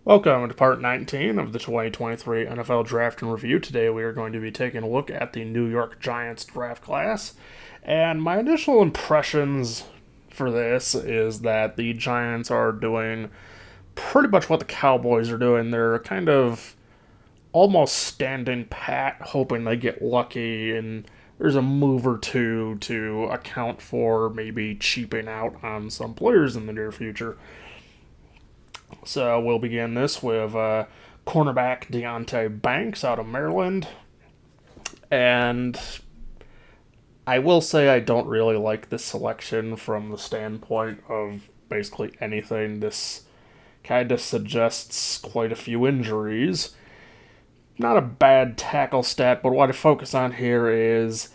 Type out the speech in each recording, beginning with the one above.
Welcome to part 19 of the 2023 NFL Draft and Review. Today we are going to be taking a look at the New York Giants draft class. And my initial impressions for this is that the Giants are doing pretty much what the Cowboys are doing. They're kind of almost standing pat, hoping they get lucky and there's a move or two to account for maybe cheaping out on some players in the near future. So we'll begin this with cornerback Deonte Banks out of Maryland. And I will say I don't really like this selection from the standpoint of basically anything. This kind of suggests quite a few injuries. Not a bad tackle stat, but what I focus on here is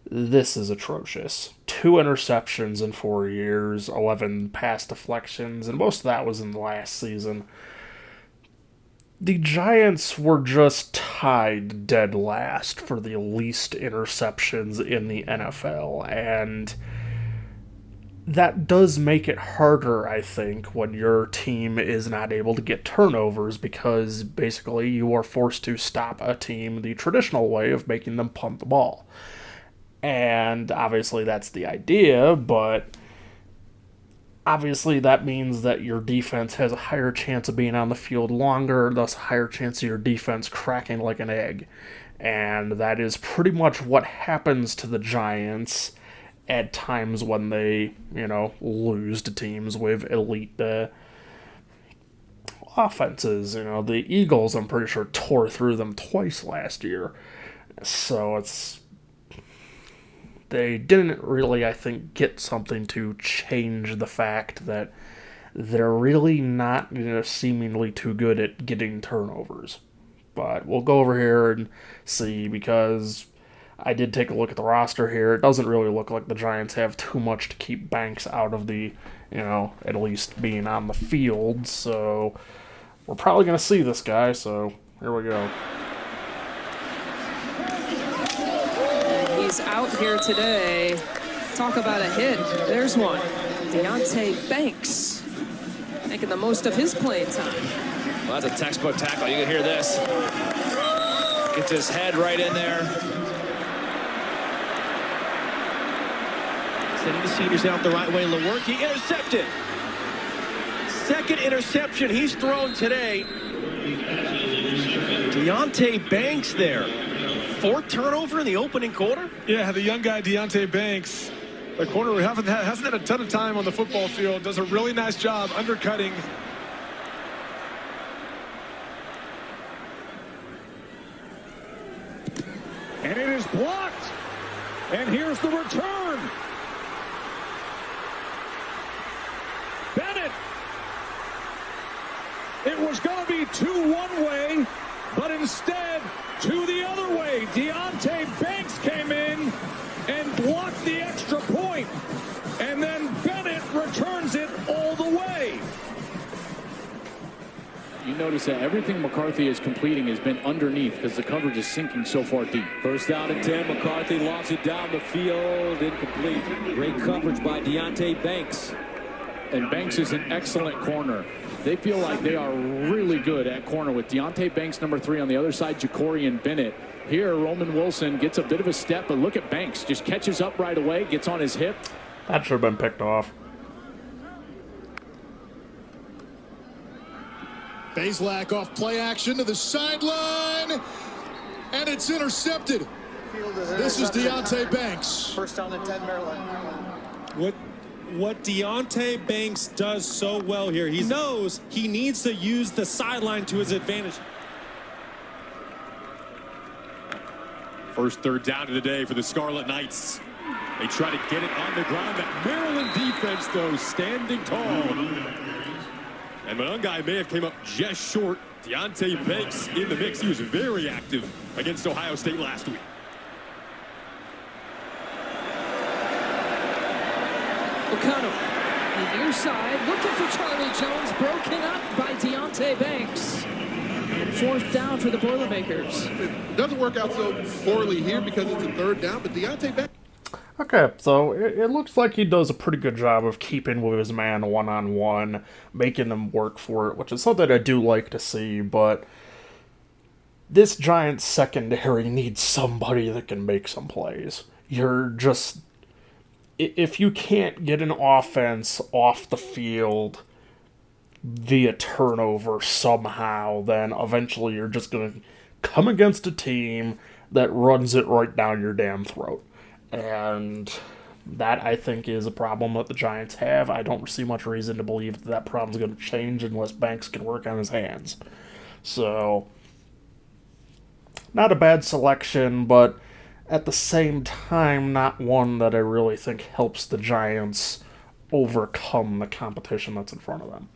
this is atrocious. 2 interceptions in 4 years, 11 pass deflections, and most of that was in the last season. The Giants were just tied dead last for the least interceptions in the NFL, and that does make it harder, I think, when your team is not able to get turnovers because basically you are forced to stop a team the traditional way of making them punt the ball. And obviously that's the idea, but obviously that means that your defense has a higher chance of being on the field longer, thus a higher chance of your defense cracking like an egg. And that is pretty much what happens to the Giants at times when they, lose to teams with elite offenses. The Eagles, I'm pretty sure, tore through them twice last year. So they didn't really, I think, get something to change the fact that they're really not, seemingly too good at getting turnovers. But we'll go over here and see, because I did take a look at the roster here. It doesn't really look like the Giants have too much to keep Banks out of the, at least being on the field. So we're probably going to see this guy, so here we go. He's out here today. Talk about a hit. There's one. Deonte Banks making the most of his playing time. Well, that's a textbook tackle. You can hear this. Gets his head right in there. Sending the seniors out the right way. Lewerke intercepted. Second interception he's thrown today. Deonte Banks there. Fourth turnover in the opening quarter? Yeah, the young guy Deonte Banks, the corner who hasn't had a ton of time on the football field, does a really nice job undercutting. And it is blocked. And here's the return. Bennett. It was going to be two one-way, but instead, two the other way. Deonte Banks came in and blocked the extra point. And then Bennett returns it all the way. You notice that everything McCarthy is completing has been underneath because the coverage is sinking so far deep. First down and 10. McCarthy lobs it down the field. Incomplete. Great coverage by Deonte Banks. And Banks is an excellent corner. They feel like they are really good at corner with Deonte Banks, number 3, on the other side, Ja'Cory Bennett. Here, Roman Wilson gets a bit of a step, but look at Banks. Just catches up right away, gets on his hip. That should have been picked off. Bazelak off play action to the sideline, and it's intercepted. This is Deonte Banks. First down and 10, Maryland. What Deonte Banks does so well here, he knows he needs to use the sideline to his advantage. First third down of the day for the Scarlet Knights. They try to get it on the ground. That Maryland defense, though, standing tall. And Monangai may have came up just short. Deonte Banks in the mix. He was very active against Ohio State last week. O'Connell, the near side, looking for Charlie Jones, broken up by Deonte Banks. And fourth down for the Boilermakers. It doesn't work out so poorly here because it's a third down, but Deonte Banks. Okay, so it looks like he does a pretty good job of keeping with his man one-on-one, making them work for it, which is something I do like to see, but this Giants secondary needs somebody that can make some plays. You're just... If you can't get an offense off the field via turnover somehow, then eventually you're just going to come against a team that runs it right down your damn throat. And that, I think, is a problem that the Giants have. I don't see much reason to believe that problem's going to change unless Banks can work on his hands. So, not a bad selection, but at the same time, not one that I really think helps the Giants overcome the competition that's in front of them.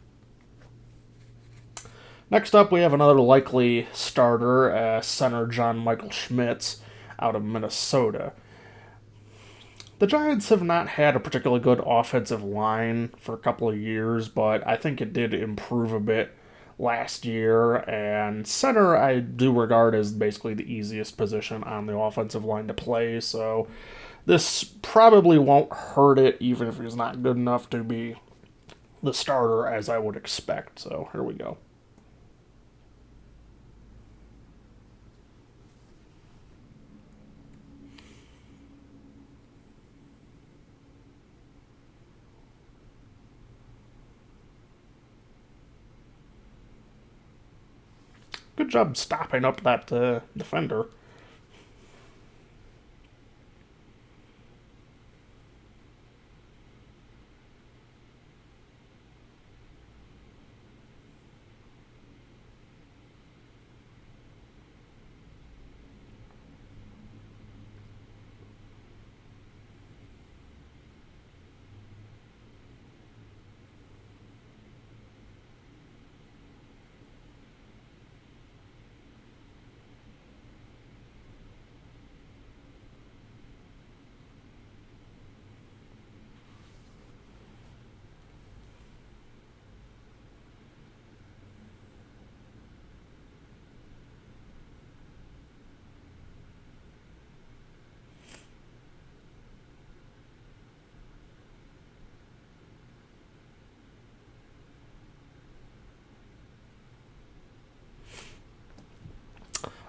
Next up, we have another likely starter, center John Michael Schmitz out of Minnesota. The Giants have not had a particularly good offensive line for a couple of years, but I think it did improve a bit last year, and center I do regard as basically the easiest position on the offensive line to play, so this probably won't hurt it, even if he's not good enough to be the starter as I would expect, so here we go. Good job stopping up that defender.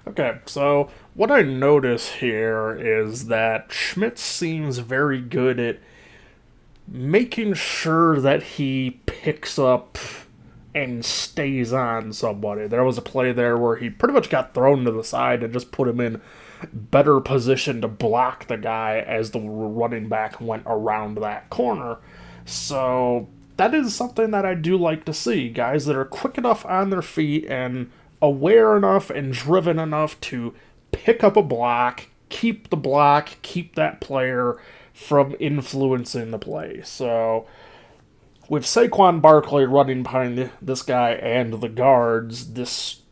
Okay, so what I notice here is that Schmitz seems very good at making sure that he picks up and stays on somebody. There was a play there where he pretty much got thrown to the side and just put him in better position to block the guy as the running back went around that corner. So that is something that I do like to see. Guys that are quick enough on their feet and aware enough and driven enough to pick up a block, keep the block, keep that player from influencing the play. So with Saquon Barkley running behind this guy and the guards, this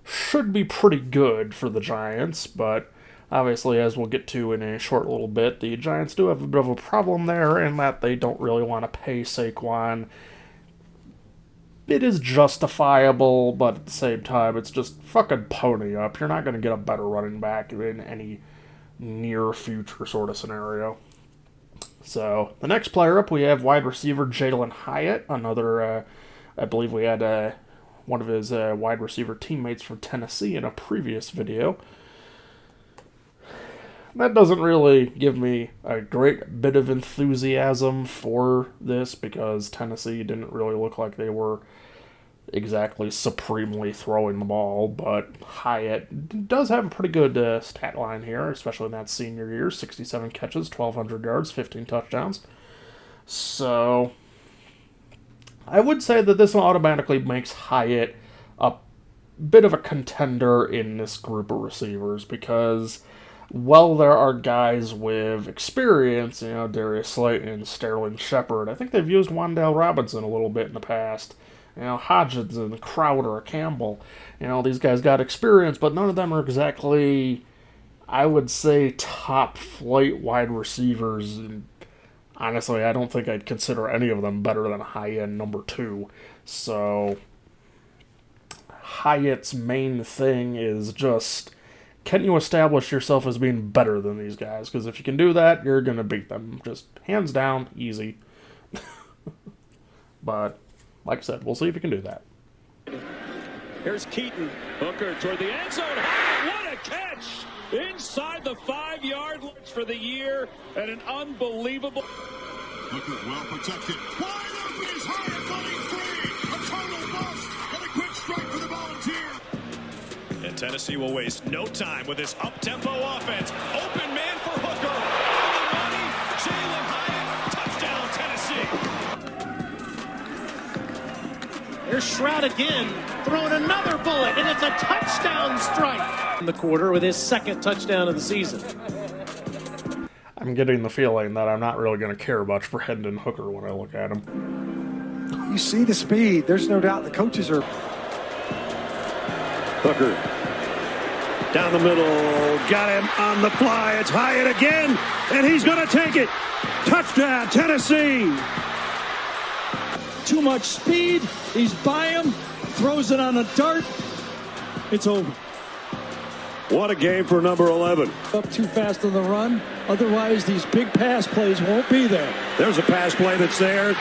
should be pretty good for the Giants, but obviously, as we'll get to in a short little bit, the Giants do have a bit of a problem there in that they don't really want to pay Saquon. It is justifiable, but at the same time, it's just fucking pony up. You're not going to get a better running back in any near future sort of scenario. So, the next player up, we have wide receiver Jalen Hyatt, another, I believe we had one of his wide receiver teammates from Tennessee in a previous video. That doesn't really give me a great bit of enthusiasm for this because Tennessee didn't really look like they were exactly supremely throwing the ball, but Hyatt does have a pretty good stat line here, especially in that senior year. 67 catches, 1,200 yards, 15 touchdowns. So I would say that this automatically makes Hyatt a bit of a contender in this group of receivers because while there are guys with experience, Darius Slayton, Sterling Shepard, I think they've used Wan'Dale Robinson a little bit in the past. Hodgins and Crowder, Campbell. These guys got experience, but none of them are exactly, I would say, top flight wide receivers. And honestly, I don't think I'd consider any of them better than high-end number 2. So Hyatt's main thing is just can you establish yourself as being better than these guys? Because if you can do that, you're going to beat them. Just hands down, easy. But, like I said, we'll see if you can do that. Here's Keaton. Hooker toward the end zone. What a catch! Inside the 5-yard line for the year, and an unbelievable... Hooker well protected. Wide open is Hyatt running free. A total bust and a quick strike for the Volunteer. And Tennessee will waste no time with this up-tempo offense. Open man for Hooker. On the money, Jalen Hyatt, touchdown, Tennessee. There's Stroud again, throwing another bullet, and it's a touchdown strike. In the quarter with his second touchdown of the season. I'm getting the feeling that I'm not really going to care much for Hendon Hooker when I look at him. You see the speed. There's no doubt the coaches are... Hooker down the middle, got him on the fly. It's Hyatt again, and he's going to take it. Touchdown, Tennessee. Too much speed. He's by him. Throws it on a dart. It's over. What a game for number 11. Up too fast on the run. Otherwise, these big pass plays won't be there. There's a pass play that's there.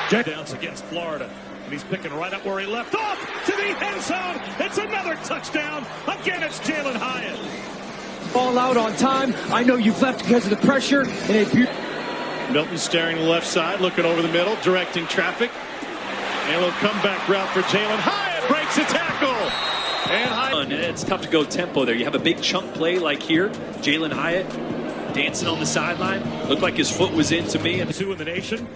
Downs against Florida. And he's picking right up where he left off to the end zone. It's another touchdown. Again, it's Jalen Hyatt. Ball out on time. I know you've left because of the pressure. Milton staring to the left side, looking over the middle, directing traffic. And a little comeback route for Jalen Hyatt. Breaks a tackle. And it's tough to go tempo there. You have a big chunk play like here. Jalen Hyatt dancing on the sideline. Looked like his foot was in to me. And Two in the nation.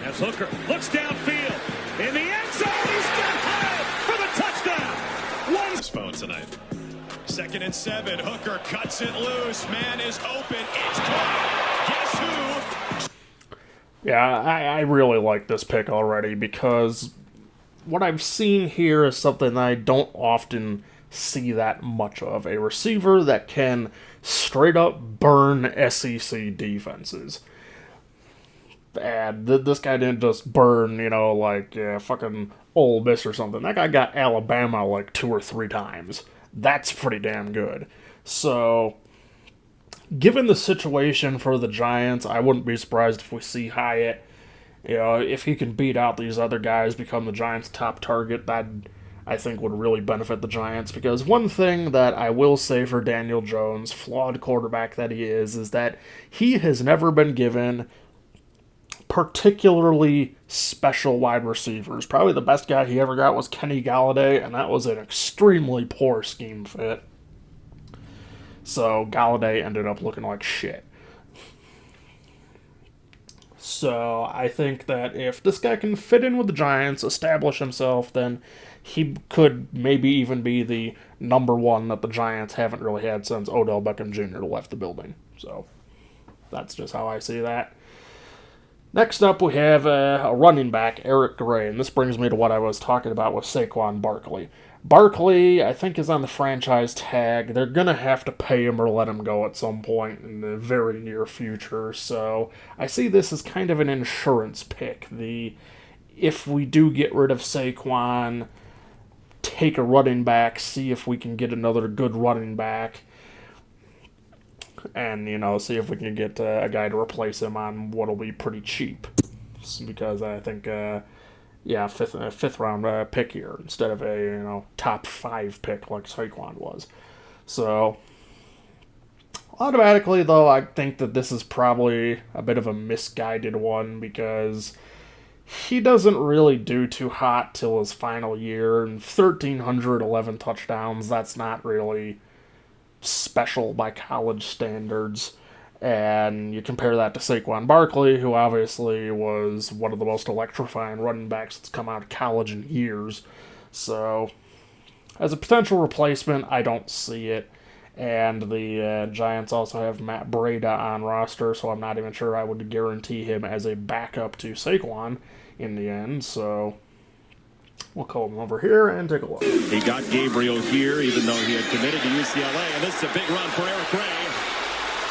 As Hooker looks downfield. In the end zone, he's got Hyatt for the touchdown. His phone tonight. 2nd and 7. Hooker cuts it loose. Man is open. It's caught. Guess who? Yeah, I really like this pick already because what I've seen here is something that I don't often see that much of. A receiver that can straight up burn SEC defenses. And this guy didn't just burn, like fucking Ole Miss or something. That guy got Alabama like 2 or 3 times. That's pretty damn good. So, given the situation for the Giants, I wouldn't be surprised if we see Hyatt. If he can beat out these other guys, become the Giants' top target, that I think would really benefit the Giants. Because one thing that I will say for Daniel Jones, flawed quarterback that he is that he has never been given particularly special wide receivers. Probably the best guy he ever got was Kenny Galladay, and that was an extremely poor scheme fit. So Galladay ended up looking like shit. So I think that if this guy can fit in with the Giants, establish himself, then he could maybe even be the number 1 that the Giants haven't really had since Odell Beckham Jr. left the building. So that's just how I see that. Next up, we have a running back, Eric Gray, and this brings me to what I was talking about with Saquon Barkley. Barkley, I think, is on the franchise tag. They're going to have to pay him or let him go at some point in the very near future, so I see this as kind of an insurance pick. If we do get rid of Saquon, take a running back, see if we can get another good running back, and, see if we can get a guy to replace him on what'll be pretty cheap. Because I think, fifth round pick here instead of a, top 5 pick like Saquon was. So, automatically, though, I think that this is probably a bit of a misguided one because he doesn't really do too hot till his final year, and 1,311 touchdowns, that's not really special by college standards. And you compare that to Saquon Barkley, who obviously was one of the most electrifying running backs that's come out of college in years. So, as a potential replacement, I don't see it. And the Giants also have Matt Breida on roster, so I'm not even sure I would guarantee him as a backup to Saquon in the end. So, we'll call him over here and take a look. He got Gabriel here, even though he had committed to UCLA. And this is a big run for Eric Gray.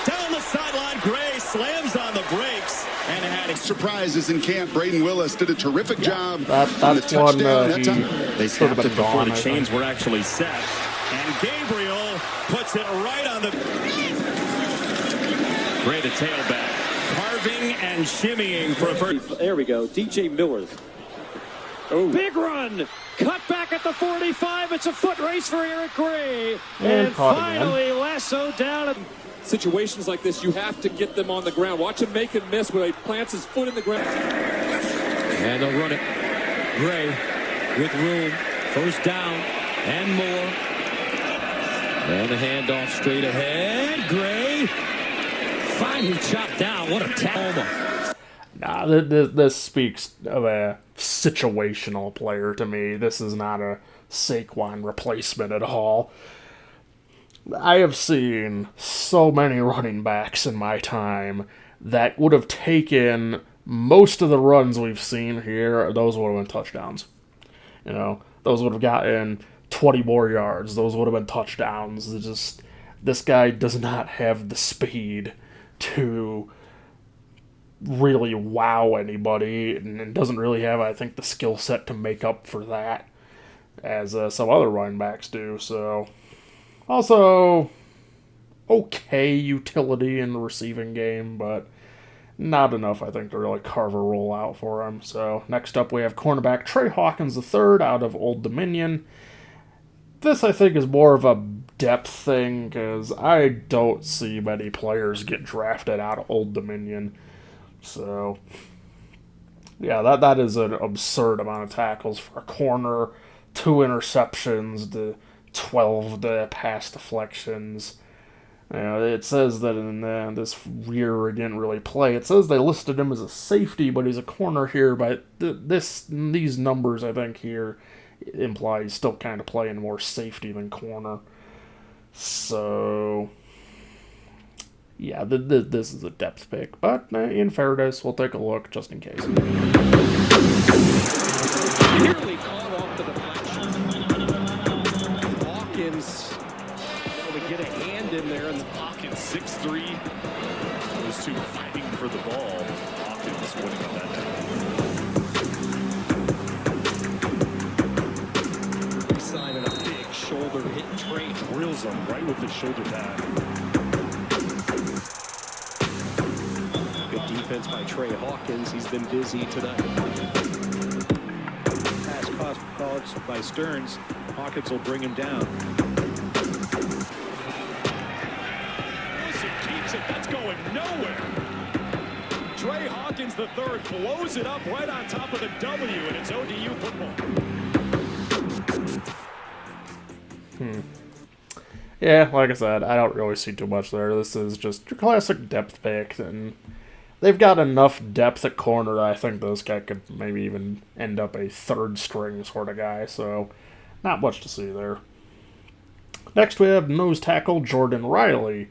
Down the sideline, Gray slams on the brakes and had surprises in camp. Braden Willis did a terrific job. That's one they snapped it before the chains were actually set. And Gabriel puts it right on the... Gray to tailback. Carving and shimmying for a first. There we go. DJ Miller. Oh. Big run. Cut back at the 45. It's a foot race for Eric Gray. And finally lassoed down. Situations like this, you have to get them on the ground. Watch him make and miss where he plants his foot in the ground. And they'll run it. Gray with room. First down and more. And the handoff straight ahead. Gray finally chopped down. What a tackle. Nah, this speaks of a situational player to me. This is not a Saquon replacement at all. I have seen so many running backs in my time that would have taken most of the runs we've seen here. Those would have been touchdowns. You know, those would have gotten 20 more yards. Those would have been touchdowns. It's just, this guy does not have the speed to really wow anybody, and doesn't really have, I think, the skill set to make up for that as some other running backs do. So, also, okay utility in the receiving game, but not enough, I think, to really carve a roll out for him. So, next up we have cornerback Trey Hawkins III out of Old Dominion. This, I think, is more of a depth thing, because I don't see many players get drafted out of Old Dominion. So, yeah, that is an absurd amount of tackles for a corner, 2 interceptions, the 12 pass deflections. You know, it says that in this year he didn't really play. It says they listed him as a safety, but he's a corner here. But these numbers, I think, here imply he's still kind of playing more safety than corner. So, yeah, this is a depth pick. But in fairness, we'll take a look just in case. Nearly caught off the deflection. Hawkins able to get a hand in there. And Hawkins 6'3". Those two fighting for the ball. Hawkins winning on that big sign and a big shoulder hit. Trey drills him right with the shoulder pad. Good defense by Trey Hawkins. He's been busy tonight. Pass called by Stearns. Hawkins will bring him down. Wilson keeps it. That's going nowhere. Trey Hawkins III blows it up right on top of the W, and it's ODU football. Yeah, like I said, I don't really see too much there. This is just your classic depth pick, and they've got enough depth at corner that I think this guy could maybe even end up a third string sort of guy, so not much to see there. Next we have nose tackle Jordan Riley.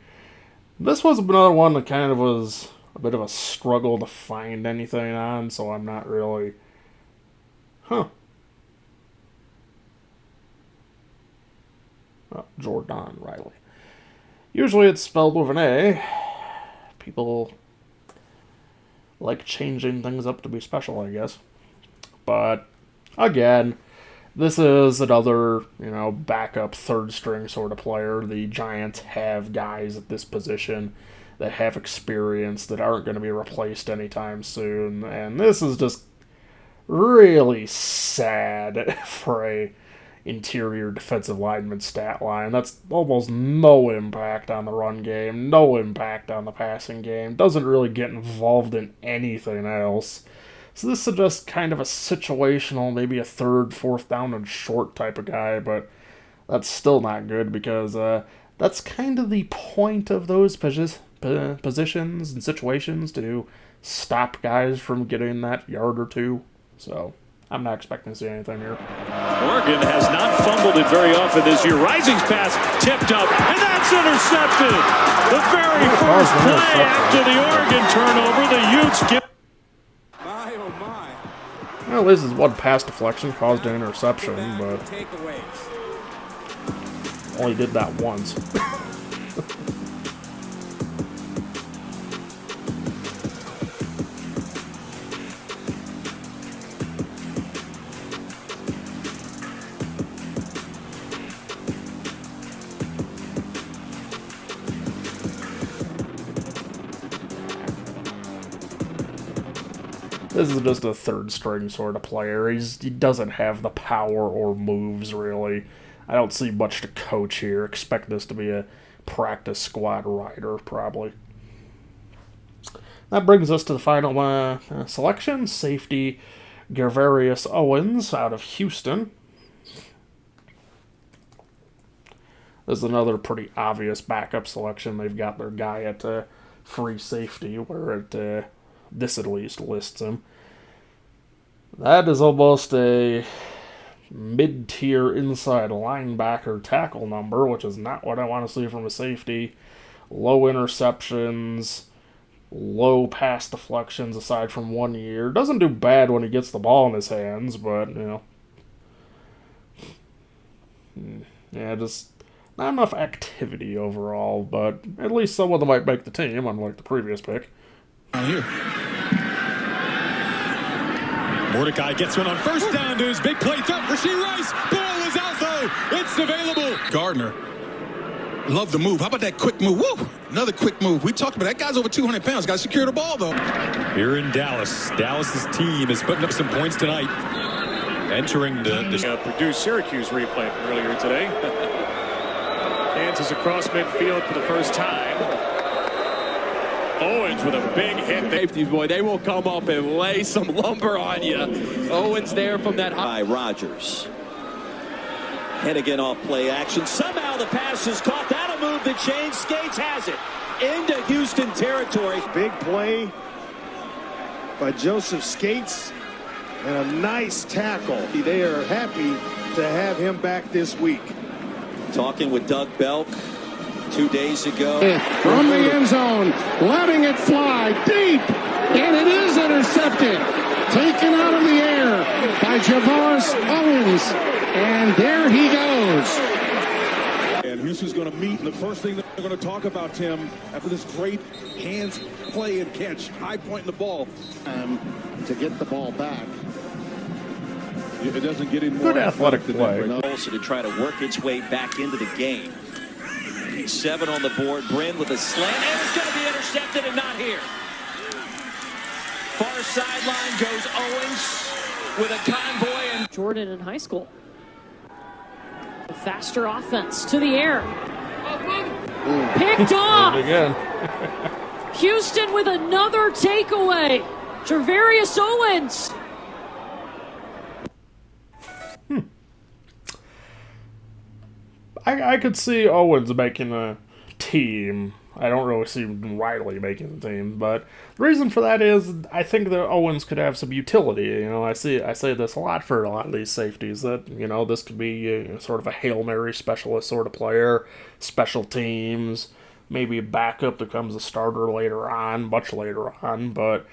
This was another one that kind of was a bit of a struggle to find anything on, so I'm not really... Oh, Jordan Riley. Usually it's spelled with an A. People like changing things up to be special, I guess. But, again, this is another, backup third string sort of player. The Giants have guys at this position that have experience that aren't going to be replaced anytime soon. And this is just really sad for a interior defensive lineman stat line. That's almost no impact on the run game, no impact on the passing game, doesn't really get involved in anything else. So this is just kind of a situational, maybe a third, fourth down and short type of guy, but that's still not good because that's kind of the point of those positions and situations, to stop guys from getting that yard or two. So I'm not expecting to see anything here. Oregon has not fumbled it very often this year. Rising's pass tipped up, and that's intercepted. The very first play after the Oregon turnover, the Utes get... My, oh my. Well, this is one pass deflection caused an interception, but only did that once. This is just a third-string sort of player. He doesn't have the power or moves, really. I don't see much to coach here. Expect this to be a practice squad rider, probably. That brings us to the final selection. Safety, Gervarius Owens out of Houston. This is another pretty obvious backup selection. They've got their guy at free safety, where this at least lists him. That is almost a mid-tier inside linebacker tackle number, which is not what I want to see from a safety. Low interceptions, low pass deflections aside from 1 year. Doesn't do bad when he gets the ball in his hands, but, you know. Yeah, just not enough activity overall, but at least someone that might make the team, unlike the previous pick. Here. Mordecai gets one on first down to his big play threat. Rashee Rice. Ball is out, though. It's available. Gardner. Love the move. How about that quick move? Woo! Another quick move. We talked about that guy's over 200 pounds. Got to secure the ball, though. Here in Dallas. Dallas's team is putting up some points tonight. Entering the Purdue-Syracuse replay from earlier today. Kansas across midfield for the first time. Owens with a big hit. Safety boy, they will come up and lay some lumber on you. Owens there from that high. Rodgers. Hennigan off play action. Somehow the pass is caught. That'll move the chain. Skates has it into Houston territory. Big play by Joseph Skates and a nice tackle. They are happy to have him back this week. Talking with Doug Belk 2 days ago. From the end zone, letting it fly deep, and it is intercepted. Taken out of the air by Gervarius Owens, and there he goes. And Houston's going to meet, and the first thing that they're going to talk about, Tim, after this great hands play and catch, high point in the ball. To get the ball back. It doesn't get any more good athletic play. Also to try to work its way back into the game. 7 on the board. Bryn with a slant, and it's going to be intercepted and not here. Far sideline goes Owens with a convoy. And Jordan in high school. A faster offense to the air. Picked off. Again. Houston with another takeaway. Gervarius Owens. I could see Owens making a team. I don't really see Riley making the team, but the reason for that is I think that Owens could have some utility. You know, I say this a lot for a lot of these safeties, that, you know, this could be sort of a Hail Mary specialist sort of player, special teams, maybe a backup that becomes a starter later on, much later on, but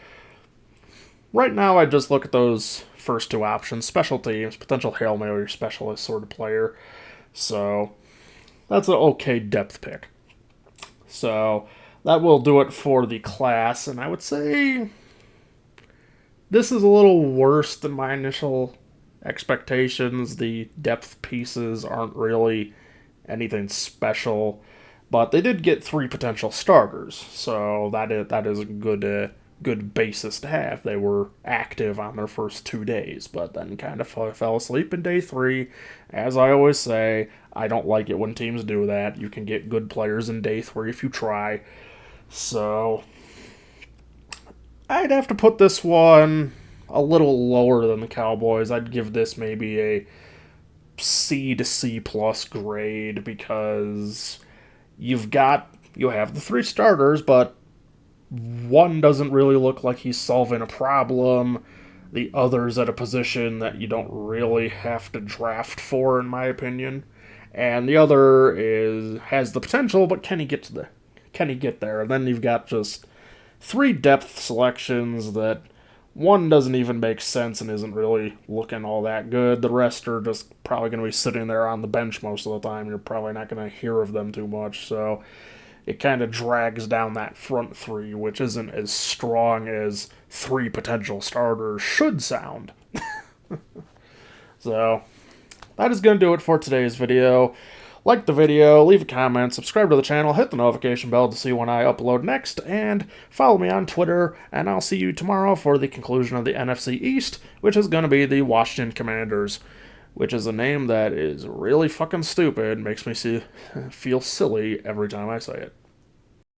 right now I just look at those first two options, special teams, potential Hail Mary specialist sort of player. So that's an okay depth pick. So that will do it for the class, and I would say this is a little worse than my initial expectations. The depth pieces aren't really anything special, but they did get 3 potential starters, so that is a good basis to have. They were active on their first 2 days, but then kind of fell asleep in day 3. As I always say, I don't like it when teams do that. You can get good players in day 3 if you try. So I'd have to put this one a little lower than the Cowboys. I'd give this maybe a C to C plus grade, because you have the 3 starters, but one doesn't really look like he's solving a problem. The other's at a position that you don't really have to draft for, in my opinion. And the other has the potential, but can he get there? And then you've got just 3 depth selections that one doesn't even make sense and isn't really looking all that good. The rest are just probably going to be sitting there on the bench most of the time. You're probably not going to hear of them too much, so it kind of drags down that front 3, which isn't as strong as 3 potential starters should sound. So that is going to do it for today's video. Like the video, leave a comment, subscribe to the channel, hit the notification bell to see when I upload next, and follow me on Twitter, and I'll see you tomorrow for the conclusion of the NFC East, which is going to be the Washington Commanders, which is a name that is really fucking stupid, makes me feel silly every time I say it.